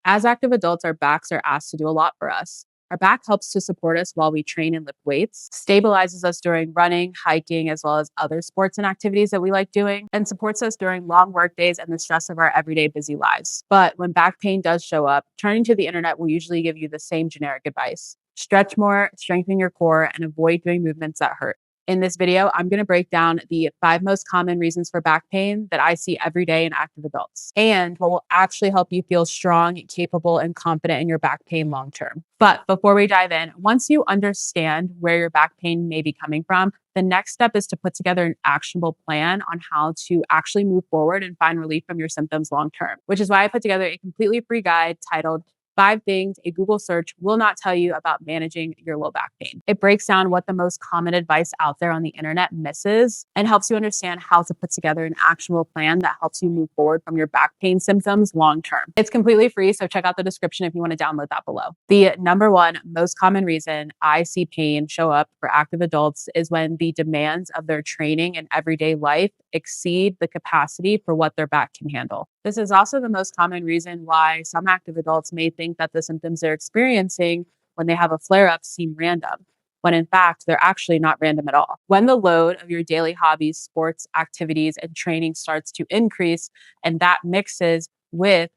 As active adults, our backs are asked to do a lot for us. Our back helps to support us while we train and lift weights, stabilizes us during running, hiking, as well as other sports and activities that we like doing, and supports us during long work days and the stress of our everyday busy lives. But when back pain does show up, turning to the internet will usually give you the same generic advice. Stretch more, strengthen your core, and avoid doing movements that hurt. In this video, I'm going to break down the 5 most common reasons for back pain that I see every day in active adults, and what will actually help you feel strong, capable, and confident in your back pain long term. But before we dive in, once you understand where your back pain may be coming from, the next step is to put together an actionable plan on how to actually move forward and find relief from your symptoms long term, which is why I put together a completely free guide titled 5 things a Google search will not tell you about managing your low back pain. It breaks down what the most common advice out there on the internet misses and helps you understand how to put together an actionable plan that helps you move forward from your back pain symptoms long term. It's completely free, so check out the description if you want to download that below. The number one most common reason I see pain show up for active adults is when the demands of their training and everyday life exceed the capacity for what their back can handle. This is also the most common reason why some active adults may think that the symptoms they're experiencing when they have a flare-up seem random, when in fact, they're actually not random at all. When the load of your daily hobbies, sports, activities, and training starts to increase, and that mixes with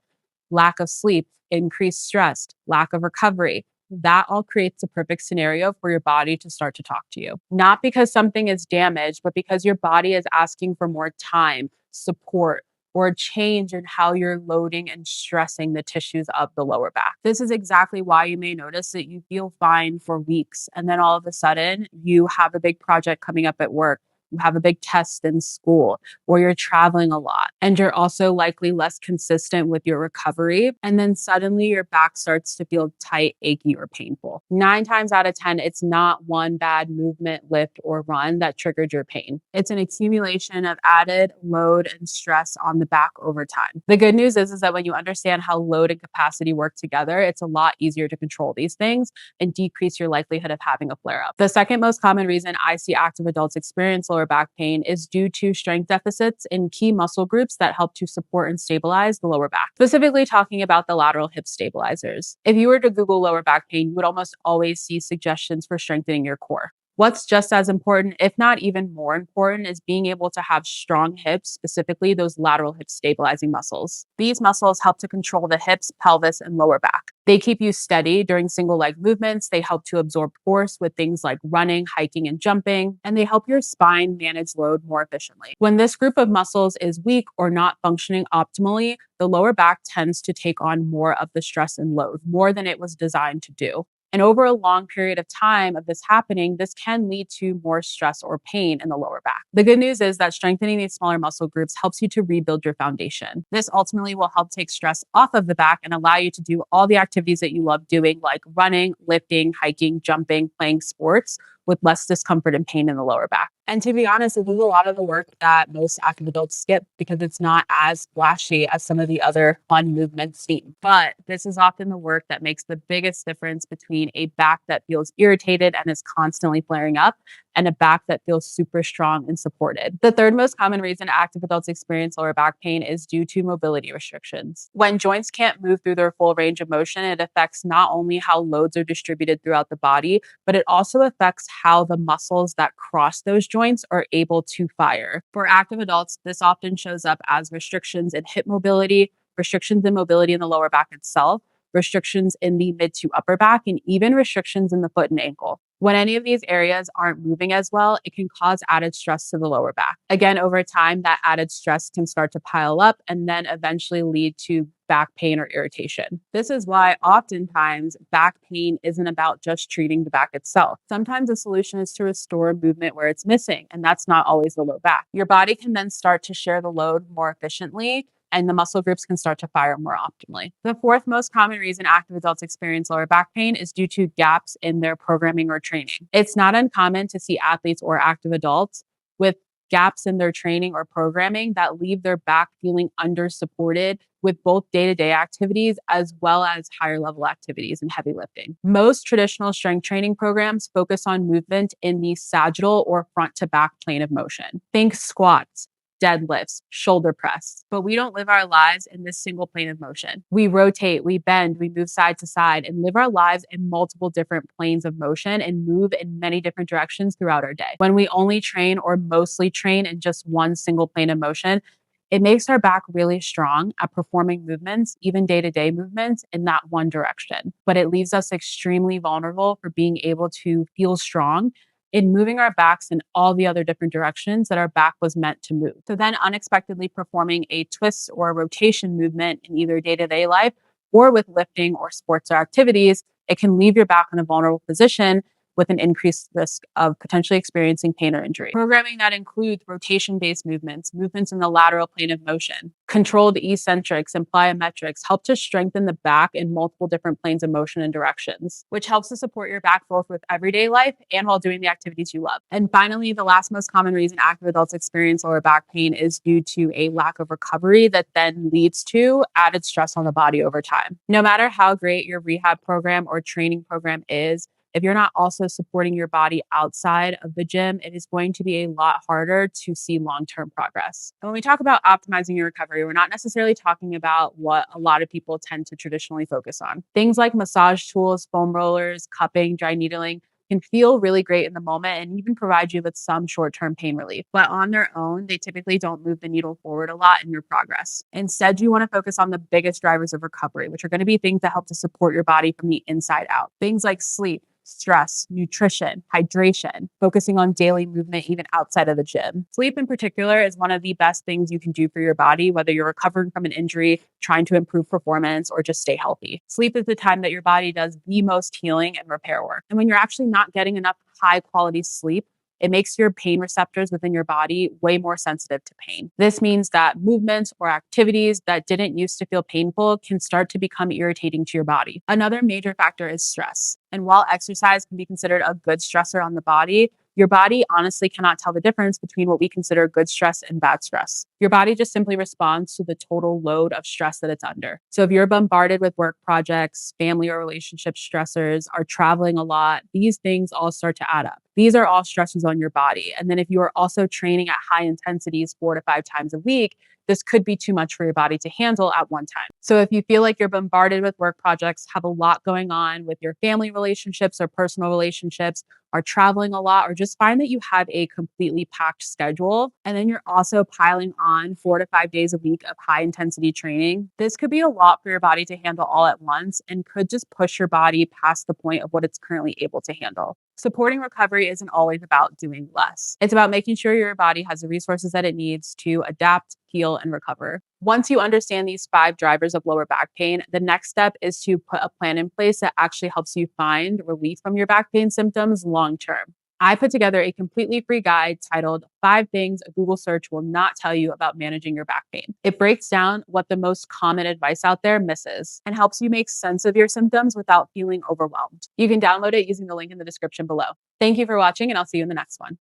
lack of sleep, increased stress, lack of recovery, that all creates a perfect scenario for your body to start to talk to you. Not because something is damaged, but because your body is asking for more time, support, or a change in how you're loading and stressing the tissues of the lower back. This is exactly why you may notice that you feel fine for weeks, and then all of a sudden you have a big project coming up at work, you have a big test in school, or you're traveling a lot, and you're also likely less consistent with your recovery. And then suddenly your back starts to feel tight, achy, or painful. 9 times out of 10, it's not one bad movement, lift, or run that triggered your pain. It's an accumulation of added load and stress on the back over time. The good news is that when you understand how load and capacity work together, it's a lot easier to control these things and decrease your likelihood of having a flare up. The second most common reason I see active adults experience lower back pain is due to strength deficits in key muscle groups that help to support and stabilize the lower back, specifically talking about the lateral hip stabilizers. If you were to Google lower back pain, you would almost always see suggestions for strengthening your core. What's just as important, if not even more important, is being able to have strong hips, specifically those lateral hip stabilizing muscles. These muscles help to control the hips, pelvis, and lower back. They keep you steady during single leg movements. They help to absorb force with things like running, hiking, and jumping, and they help your spine manage load more efficiently. When this group of muscles is weak or not functioning optimally, the lower back tends to take on more of the stress and load, more than it was designed to do. And over a long period of time of this happening, this can lead to more stress or pain in the lower back. The good news is that strengthening these smaller muscle groups helps you to rebuild your foundation. This ultimately will help take stress off of the back and allow you to do all the activities that you love doing, like running, lifting, hiking, jumping, playing sports, with less discomfort and pain in the lower back. And to be honest, this is a lot of the work that most active adults skip because it's not as flashy as some of the other fun movements seem. But this is often the work that makes the biggest difference between a back that feels irritated and is constantly flaring up and a back that feels super strong and supported. The third most common reason active adults experience lower back pain is due to mobility restrictions. When joints can't move through their full range of motion, it affects not only how loads are distributed throughout the body, but it also affects how the muscles that cross those joints are able to fire. For active adults, this often shows up as restrictions in hip mobility, restrictions in mobility in the lower back itself, restrictions in the mid to upper back, and even restrictions in the foot and ankle. When any of these areas aren't moving as well, it can cause added stress to the lower back. Again, over time, that added stress can start to pile up and then eventually lead to back pain or irritation. This is why oftentimes back pain isn't about just treating the back itself. Sometimes the solution is to restore movement where it's missing, and that's not always the low back. Your body can then start to share the load more efficiently, and the muscle groups can start to fire more optimally. The fourth most common reason active adults experience lower back pain is due to gaps in their programming or training. It's not uncommon to see athletes or active adults with gaps in their training or programming that leave their back feeling under-supported with both day-to-day activities as well as higher level activities and heavy lifting. Most traditional strength training programs focus on movement in the sagittal or front to back plane of motion. Think squats, deadlifts, shoulder press. But we don't live our lives in this single plane of motion. We rotate, we bend, we move side to side, and live our lives in multiple different planes of motion and move in many different directions throughout our day. When we only train or mostly train in just one single plane of motion, it makes our back really strong at performing movements, even day-to-day movements, in that one direction. But it leaves us extremely vulnerable for being able to feel strong in moving our backs in all the other different directions that our back was meant to move. So then unexpectedly performing a twist or a rotation movement in either day-to-day life or with lifting or sports or activities, it can leave your back in a vulnerable position with an increased risk of potentially experiencing pain or injury. Programming that includes rotation-based movements, movements in the lateral plane of motion, controlled eccentrics and plyometrics help to strengthen the back in multiple different planes of motion and directions, which helps to support your back both with everyday life and while doing the activities you love. And finally, the last most common reason active adults experience lower back pain is due to a lack of recovery that then leads to added stress on the body over time. No matter how great your rehab program or training program is, if you're not also supporting your body outside of the gym, it is going to be a lot harder to see long-term progress. And when we talk about optimizing your recovery, we're not necessarily talking about what a lot of people tend to traditionally focus on. Things like massage tools, foam rollers, cupping, dry needling can feel really great in the moment and even provide you with some short-term pain relief. But on their own, they typically don't move the needle forward a lot in your progress. Instead, you want to focus on the biggest drivers of recovery, which are going to be things that help to support your body from the inside out. Things like sleep, stress, nutrition, hydration, focusing on daily movement even outside of the gym. Sleep in particular is one of the best things you can do for your body, whether you're recovering from an injury, trying to improve performance, or just stay healthy. Sleep is the time that your body does the most healing and repair work. And when you're actually not getting enough high quality sleep, it makes your pain receptors within your body way more sensitive to pain. This means that movements or activities that didn't used to feel painful can start to become irritating to your body. Another major factor is stress. And while exercise can be considered a good stressor on the body, your body honestly cannot tell the difference between what we consider good stress and bad stress. Your body just simply responds to the total load of stress that it's under. So if you're bombarded with work projects, family or relationship stressors, are traveling a lot, these things all start to add up. These are all stresses on your body. And then if you are also training at high intensities 4 to 5 times a week, this could be too much for your body to handle at one time. So if you feel like you're bombarded with work projects, have a lot going on with your family relationships or personal relationships, are traveling a lot, or just find that you have a completely packed schedule, and then you're also piling on 4 to 5 days a week of high intensity training, this could be a lot for your body to handle all at once and could just push your body past the point of what it's currently able to handle. Supporting recovery isn't always about doing less. It's about making sure your body has the resources that it needs to adapt, heal, and recover. Once you understand these 5 drivers of lower back pain, the next step is to put a plan in place that actually helps you find relief from your back pain symptoms long term. I put together a completely free guide titled 5 Things a Google search will not tell you about managing your back pain. It breaks down what the most common advice out there misses and helps you make sense of your symptoms without feeling overwhelmed. You can download it using the link in the description below. Thank you for watching, and I'll see you in the next one.